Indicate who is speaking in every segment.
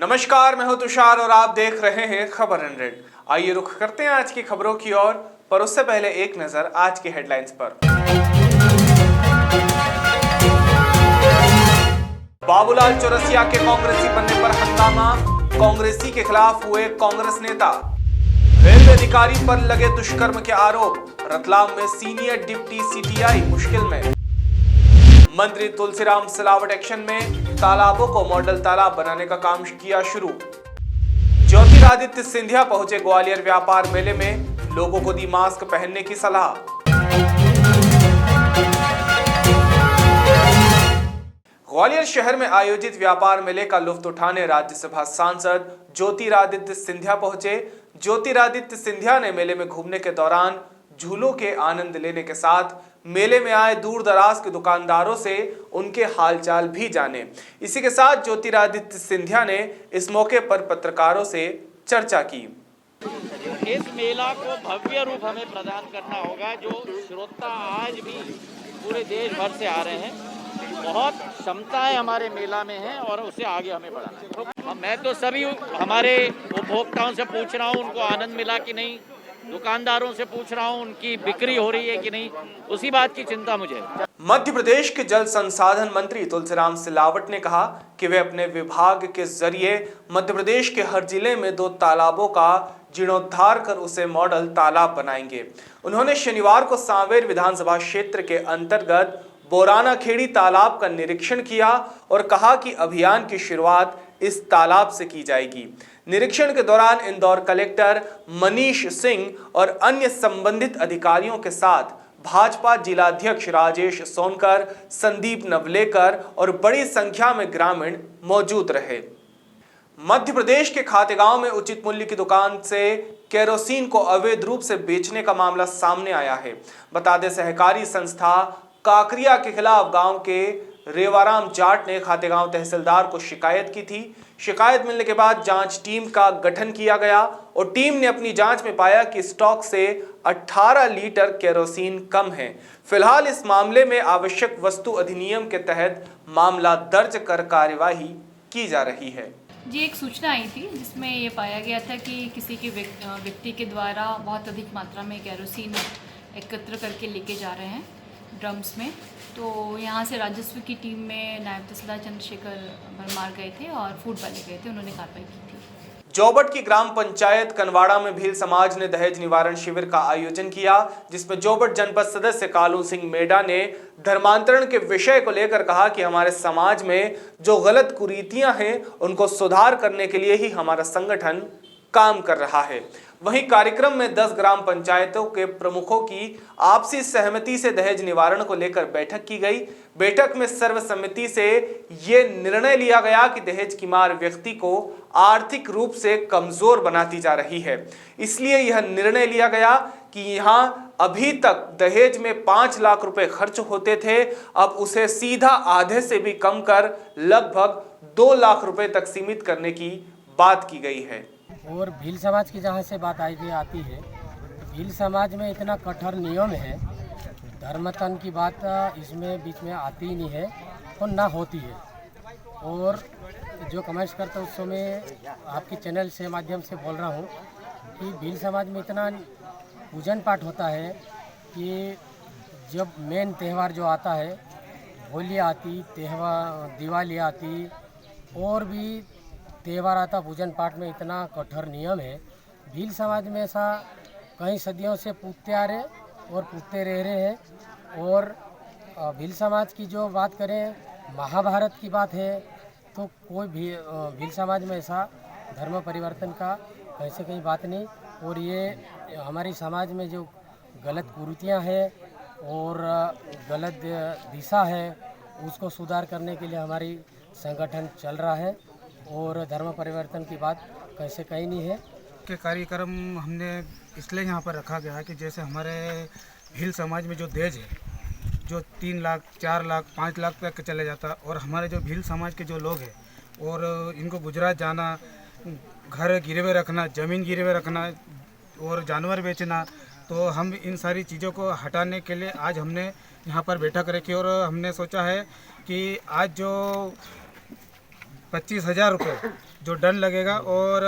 Speaker 1: नमस्कार, मैं हूं तुषार और आप देख रहे हैं खबर 100। आइए रुख करते हैं आज की खबरों की ओर, पर उससे पहले एक नजर आज की हेडलाइंस पर। बाबूलाल चौरसिया के कांग्रेसी बनने पर हंगामा, कांग्रेसी के खिलाफ हुए कांग्रेस नेता। रेलवे अधिकारी पर लगे दुष्कर्म के आरोप, रतलाम में सीनियर डिप्टी सीटीआई मुश्किल में। मंत्री तुलसीराम सिलावट एक्शन में, तालाबों को मॉडल तालाब बनाने का काम किया शुरू। ज्योतिरादित्य सिंधिया पहुंचे ग्वालियर व्यापार मेले में, लोगों को दी मास्क पहनने की सलाह। ग्वालियर शहर में आयोजित व्यापार मेले का लुत्फ उठाने राज्यसभा सांसद ज्योतिरादित्य सिंधिया पहुंचे। ज्योतिरादित्य सिंधिया ने मेले में घूमने के दौरान झूलों के आनंद लेने के साथ मेले में आए दूर दराज के दुकानदारों से उनके हालचाल भी जाने। इसी के साथ ज्योतिरादित्य सिंधिया ने इस मौके पर पत्रकारों से चर्चा की।
Speaker 2: इस मेला को भव्य रूप हमें प्रदान करना होगा। जो श्रोता आज भी पूरे देश भर से आ रहे हैं, बहुत क्षमताएं हमारे मेला में हैं और उसे आगे हमें बढ़ाना है। मैं तो सभी हमारे उपभोक्ताओं से पूछ रहा हूं, उनको आनंद मिला कि नहीं, दुकानदारों से पूछ रहा हूं उनकी बिक्री हो रही है कि नहीं, उसी बात की चिंता मुझे है।
Speaker 1: मध्य प्रदेश के जल संसाधन मंत्री तुलसीराम सिलावट ने कहा कि वे अपने विभाग के जरिए मध्य प्रदेश के हर जिले में 2 तालाबों का जीर्णोद्धार कर उसे मॉडल तालाब बनाएंगे। उन्होंने शनिवार को सांवेर विधानसभा क्षेत्र के अंतर्गत बोराना खेड़ी तालाब का निरीक्षण किया और कहा कि अभियान की शुरुआत इस तालाब से की जाएगी। निरीक्षण के दौरान इंदौर कलेक्टर मनीष सिंह और अन्य संबंधित अधिकारियों के साथ भाजपा जिलाध्यक्ष राजेश सोनकर, संदीप नवलेकर और बड़ी संख्या में ग्रामीण मौजूद रहे। मध्य प्रदेश के खातेगांव में उचित मूल्य की दुकान से केरोसिन को अवैध रूप से बेचने का मामला सामने आया है। बता दें, सहकारी संस्था काकरिया के खिलाफ गांव के रेवाराम जाट ने खातेगांव तहसीलदार को शिकायत की थी। शिकायत मिलने के बाद जांच टीम का गठन किया गया और टीम ने अपनी जांच में पाया कि स्टॉक से 18 लीटर केरोसिन कम है। फिलहाल इस मामले में आवश्यक वस्तु अधिनियम के तहत मामला दर्ज कर कार्यवाही की जा रही है।
Speaker 3: जी, एक सूचना आई थी जिसमें ये पाया गया था कि किसी के व्यक्ति के द्वारा बहुत अधिक मात्रा में केरोसिन एकत्र करके लेके जा रहे हैं ड्रम्स में। तो यहाँ से राजस्व की टीम में नायब तहसीलदार चंद्रशेखर परमार गए थे और फूड वाले गए थे, उन्होंने कार्रवाई की थी।
Speaker 1: जोबट की ग्राम पंचायत कनवाड़ा में भील समाज ने दहेज निवारण शिविर का आयोजन किया, जिसमें जोबट जनपद सदस्य कालू सिंह मेडा ने धर्मांतरण के विषय को लेकर कहा कि हमारे समाज में जो गलत कुरीतियां हैं उनको सुधार करने के लिए ही हमारा संगठन काम कर रहा है। वहीं कार्यक्रम में 10 ग्राम पंचायतों के प्रमुखों की आपसी सहमति से दहेज निवारण को लेकर बैठक की गई। बैठक में सर्वसम्मति से ये निर्णय लिया गया कि दहेज की मार व्यक्ति को आर्थिक रूप से कमजोर बनाती जा रही है। इसलिए यह निर्णय लिया गया कि यहाँ अभी तक दहेज में 5 लाख रुपए खर्च होते थे, अब उसे सीधा आधे से भी कम कर लगभग 2 लाख रुपए तक सीमित करने की बात की गई है।
Speaker 4: और भील समाज की जहाँ से बात आती है, भील समाज में इतना कठोर नियम है, धर्मतन की बात इसमें बीच में आती ही नहीं है और ना होती है। और जो कमेंट्स करते हैं उस समय आपके चैनल से माध्यम से बोल रहा हूँ कि भील समाज में इतना पूजन पाठ होता है कि जब मेन त्यौहार जो आता है, होली आती, दिवाली आती और भी त्यौहार आता, पूजन पाठ में इतना कठोर नियम है। भील समाज में ऐसा कई सदियों से पूछते आ रहे और पूछते रह रहे हैं। और भील समाज की जो बात करें, महाभारत की बात है तो कोई भी भील समाज में ऐसा धर्म परिवर्तन का कैसे कहीं बात नहीं। और ये हमारी समाज में जो गलत कुरीतियाँ हैं और गलत दिशा है, उसको सुधार करने के लिए हमारी संगठन चल रहा है और धर्म परिवर्तन की बात कैसे कहीं नहीं है।
Speaker 5: के कार्यक्रम हमने इसलिए यहाँ पर रखा गया है कि जैसे हमारे भील समाज में जो दहेज है, जो 3 लाख, 4 लाख, 5 लाख तक चले जाता, और हमारे जो भील समाज के जो लोग हैं और इनको गुजरात जाना, घर गिरवे रखना, ज़मीन गिरवे रखना और जानवर बेचना, तो हम इन सारी चीज़ों को हटाने के लिए आज हमने यहाँ पर बैठक रखी और हमने सोचा है कि आज जो 25,000 रुपये जो दंड लगेगा और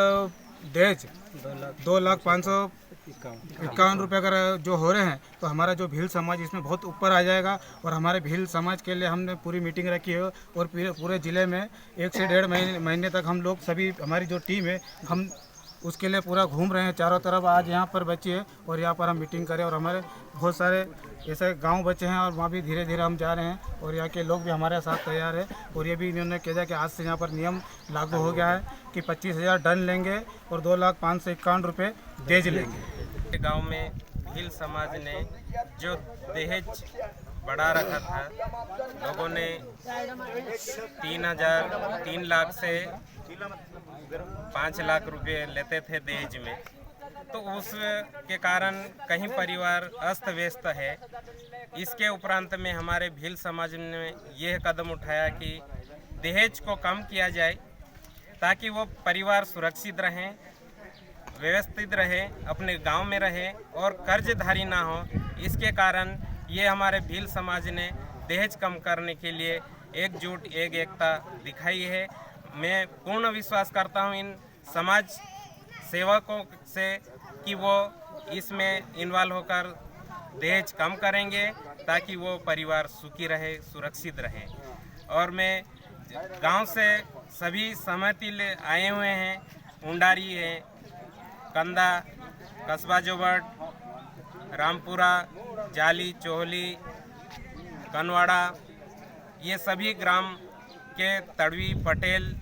Speaker 5: दहेज 2,551,051 रुपये अगर जो हो रहे हैं तो हमारा जो भील समाज इसमें बहुत ऊपर आ जाएगा। और हमारे भील समाज के लिए हमने पूरी मीटिंग रखी है और पूरे ज़िले में 1 से 1.5 महीने तक हम लोग सभी हमारी जो टीम है हम उसके लिए पूरा घूम रहे हैं चारों तरफ। आज यहाँ पर बच्चे हैं और यहाँ पर हम मीटिंग करें और हमारे बहुत सारे ऐसे गांव बच्चे हैं और वहाँ भी धीरे धीरे हम जा रहे हैं और यहाँ के लोग भी हमारे साथ तैयार है। और ये भी इन्होंने कहा कि आज से यहाँ पर नियम लागू हो गया है कि 25,000 दंड लेंगे और 2,551 रुपये दहेज लेंगे।
Speaker 6: गांव में भील समाज ने जो दहेज बढ़ा रखा था, लोगों ने 3 लाख से 5 लाख रुपए लेते थे दहेज में, तो उसके कारण कहीं परिवार अस्त व्यस्त है। इसके उपरांत में हमारे भील समाज ने यह कदम उठाया कि दहेज को कम किया जाए ताकि वो परिवार सुरक्षित रहें, व्यवस्थित रहे, अपने गांव में रहे और कर्जधारी ना हो। इसके कारण ये हमारे भील समाज ने दहेज कम करने के लिए एकता दिखाई है। मैं पूर्ण विश्वास करता हूँ इन समाज सेवकों से कि वो इसमें इन्वॉल्व होकर दहेज कम करेंगे ताकि वो परिवार सुखी रहे, सुरक्षित रहे। और मैं गांव से सभी सहमति ले आए हुए हैं, उंडारी है, कंदा, कस्बा जोबट, रामपुरा, जाली, चोहली, कनवाड़ा, ये सभी ग्राम के तड़वी, पटेल,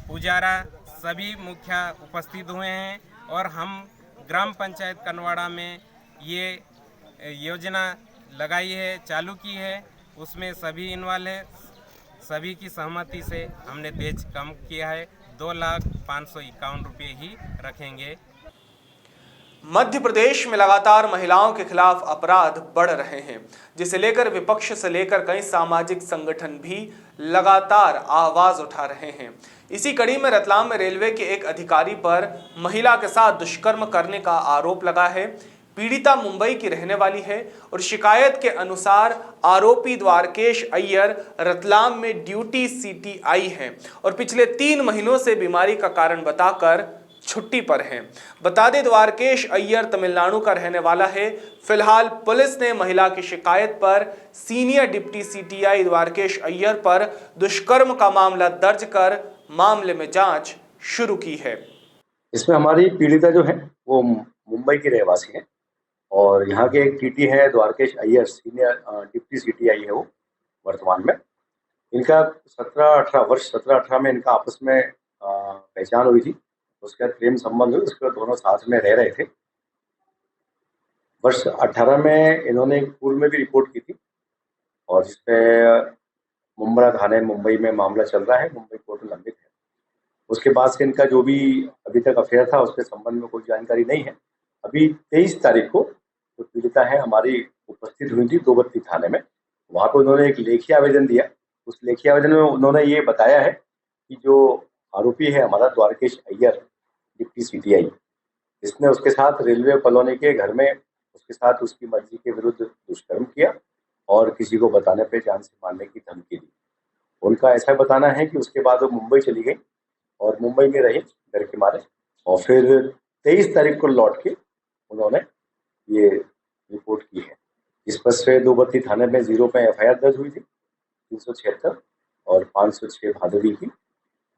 Speaker 6: पुजारा सभी मुखिया उपस्थित हुए हैं और हम ग्राम पंचायत कनवाड़ा में ये योजना लगाई है, चालू की है, उसमें सभी इन्वॉल्व है। सभी की सहमति से हमने दहेज कम किया है, 2,551 रुपये ही रखेंगे।
Speaker 1: मध्य प्रदेश में लगातार महिलाओं के खिलाफ अपराध बढ़ रहे हैं, जिसे लेकर विपक्ष से लेकर कई सामाजिक संगठन भी लगातार आवाज उठा रहे हैं। इसी कड़ी में रतलाम में रेलवे के एक अधिकारी पर महिला के साथ दुष्कर्म करने का आरोप लगा है। पीड़िता मुंबई की रहने वाली है और शिकायत के अनुसार आरोपी द्वारकेश अय्यर रतलाम में ड्यूटी CTI है और पिछले 3 महीनों से बीमारी का कारण बताकर छुट्टी पर हैं। बता दें, द्वारकेश अय्यर तमिलनाडु का रहने वाला है। फिलहाल पुलिस ने महिला की शिकायत पर senior deputy CTI Dwarkesh Iyer पर दुष्कर्म का मामला दर्ज कर मामले में जांच शुरू की है।
Speaker 7: इसमें हमारी पीड़िता जो है वो मुंबई की रहवासी है और यहाँ के एक TT है Dwarkesh Iyer, senior deputy CTI है वो वर्तमान में। इनका 17-18 में इनका आपस में पहचान हुई थी, उसके बाद प्रेम संबंध हुई, उसके बाद दोनों साथ में रह रहे थे। वर्ष 18 में इन्होंने एक पूर्व में भी रिपोर्ट की थी और जिसपे मुंब्रा थाने मुंबई में मामला चल रहा है, मुंबई कोर्ट में लंबित है। उसके बाद से इनका जो भी अभी तक अफेयर था उसके संबंध में कोई जानकारी नहीं है। अभी 23 तारीख को जो पीड़िता है हमारी उपस्थित हुई थी दोबत्ती थाने में, वहाँ पे उन्होंने एक लेखी आवेदन दिया। उस लेखी आवेदन में उन्होंने ये बताया है कि जो आरोपी है हमारा द्वारकेश अय्यर डिप्टी CTI, इसने उसके साथ रेलवे कॉलोनी के घर में उसके साथ उसकी मर्जी के विरुद्ध दुष्कर्म किया और किसी को बताने पे जान से मारने की धमकी दी। उनका ऐसा बताना है कि उसके बाद वो मुंबई चली गई और मुंबई में रही डर के मारे और फिर 23 तारीख को लौट के उन्होंने ये रिपोर्ट की है। इस पर से दोबत्ती थाने में 0 पे FIR दर्ज हुई थी 376 और 506 भादवी की,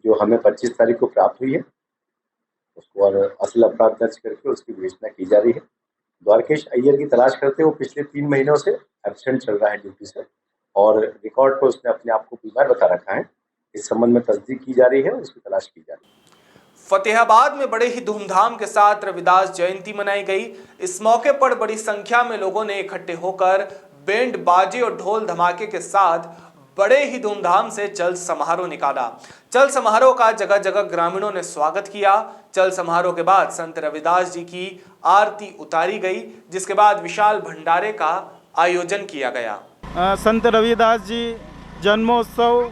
Speaker 7: जो हमें 25 तारीख को प्राप्त हुई है। उसको और असल अपराध दर्ज करके उसकी विवेचना की जा रही है। द्वारकेश अय्यर की तलाश करते वो पिछले 3 महीनों से एब्सेंट चल रहा है ड्यूटी से और रिकॉर्ड पर उसने अपने आप को बीमार बता रखा है। इस संबंध में तस्दीक की जा रही है, उसकी तलाश की जा रही है।
Speaker 1: फतेहाबाद में बड़े ही धूमधाम के साथ रविदास जयंती मनाई गई। इस मौके पर बड़ी संख्या में लोगों ने इकट्ठे होकर बैंड बाजे और ढोल धमाके के साथ बड़े ही धूमधाम से चल समारोह निकाला। चल समारोह का जगह जगह ग्रामीणों ने स्वागत किया। चल समारोह के बाद संत रविदास जी की आरती उतारी गई, जिसके बाद विशाल भंडारे का आयोजन किया गया।
Speaker 8: संत रविदास जी जन्मोत्सव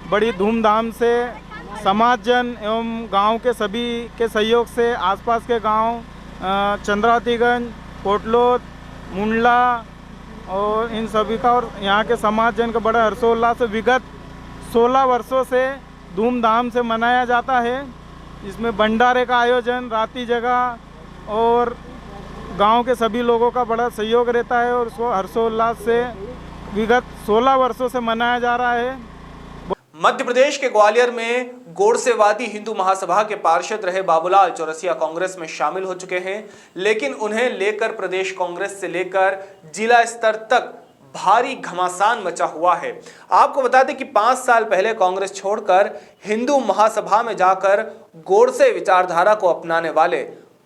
Speaker 8: बड़ी धूमधाम से समाज जन एवं गांव के सभी के सहयोग से आसपास के गांव चंद्रावतीगंज, कोटलोद, मुंडला और इन सभी का और यहाँ के समाज जन का बड़ा हर्षोल्लास विगत 16 वर्षों से धूमधाम से मनाया जाता है। इसमें भंडारे का आयोजन रात्रि जगह और गांव के सभी लोगों का बड़ा सहयोग रहता है और इसको हर्षोल्लास से विगत 16 वर्षों से मनाया जा रहा है।
Speaker 1: मध्य प्रदेश के ग्वालियर में गोडसेवादी हिंदू महासभा के पार्षद रहे बाबूलाल चौरसिया कांग्रेस में शामिल हो चुके हैं, लेकिन उन्हें लेकर प्रदेश कांग्रेस से लेकर जिला स्तर तक भारी घमासान मचा हुआ है। आपको बता दें कि 5 साल पहले कांग्रेस छोड़कर हिंदू महासभा में जाकर गोडसे विचारधारा को अपनाने वाले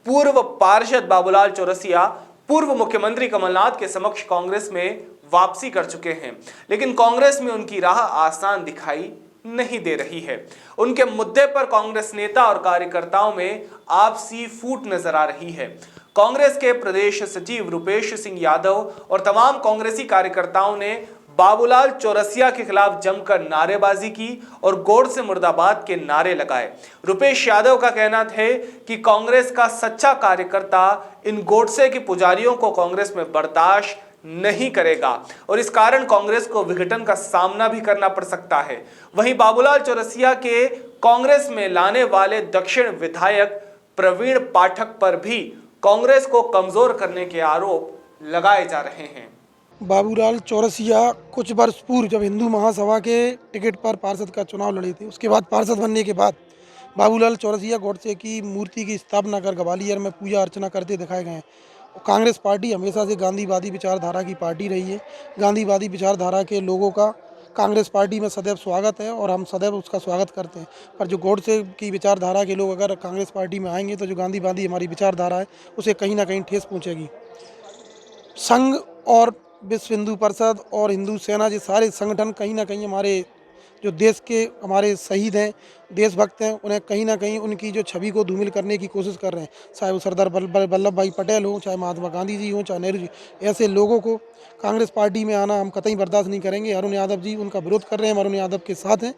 Speaker 1: पूर्व पार्षद बाबूलाल चौरसिया पूर्व मुख्यमंत्री कमलनाथ के समक्ष कांग्रेस में वापसी कर चुके हैं, लेकिन कांग्रेस में उनकी राह आसान दिखाई नहीं दे रही है। उनके मुद्दे पर कांग्रेस नेता और कार्यकर्ताओं में आपसी फूट नजर आ रही है। कांग्रेस के प्रदेश सचिव रुपेश सिंह यादव और तमाम कांग्रेसी कार्यकर्ताओं ने बाबूलाल चौरसिया के खिलाफ जमकर नारेबाजी की और गोडसे मुर्दाबाद के नारे लगाए। रुपेश यादव का कहना है कि कांग्रेस का सच्चा कार्यकर्ता इन गोडसे के पुजारियों को कांग्रेस में बर्दाश्त नहीं करेगा और इस कारण कांग्रेस को विघटन का सामना भी करना पड़ सकता है। वहीं बाबूलाल चौरसिया के कांग्रेस में लाने वाले दक्षिण विधायक प्रवीण पाठक पर भी कांग्रेस को कमजोर करने के आरोप लगाए जा रहे हैं।
Speaker 9: बाबूलाल चौरसिया कुछ वर्ष पूर्व जब हिंदू महासभा के टिकट पर पार्षद का चुनाव लड़े थे, उसके बाद पार्षद बनने के बाद बाबूलाल चौरसिया गोडसे की मूर्ति की स्थापना कर ग्वालियर में पूजा अर्चना करते दिखाए गए हैं। कांग्रेस पार्टी हमेशा से गांधीवादी विचारधारा की पार्टी रही है। गांधीवादी विचारधारा के लोगों का कांग्रेस पार्टी में सदैव स्वागत है और हम सदैव उसका स्वागत करते हैं। पर जो गोडसे की विचारधारा के लोग अगर कांग्रेस पार्टी में आएंगे तो जो गांधीवादी हमारी विचारधारा है उसे कहीं ना कहीं ठेस पहुंचेगी। संघ और विश्व हिंदू परिषद और हिंदू सेना ये सारे संगठन कहीं ना कहीं हमारे जो देश के हमारे शहीद हैं, देशभक्त हैं, उन्हें कहीं ना कहीं उनकी जो छवि को धूमिल करने की कोशिश कर रहे हैं। चाहे वो सरदार वल्लभ भाई पटेल हो, चाहे महात्मा गांधी जी हो, चाहे नेहरू जी, ऐसे लोगों को कांग्रेस पार्टी में आना हम कतई बर्दाश्त नहीं करेंगे। अरुण यादव जी उनका विरोध कर रहे हैं, हम अरुण यादव के साथ हैं।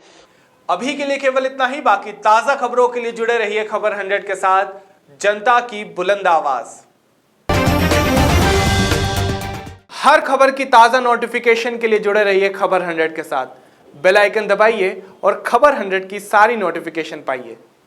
Speaker 1: अभी के लिए केवल इतना ही। बाकी ताजा खबरों के लिए जुड़े रहिए खबर 100 के साथ, जनता की बुलंद आवाज। हर खबर की ताजा नोटिफिकेशन के लिए जुड़े रहिए खबर 100 के साथ। बेल आइकन दबाइए और खबर 100 की सारी नोटिफिकेशन पाइए।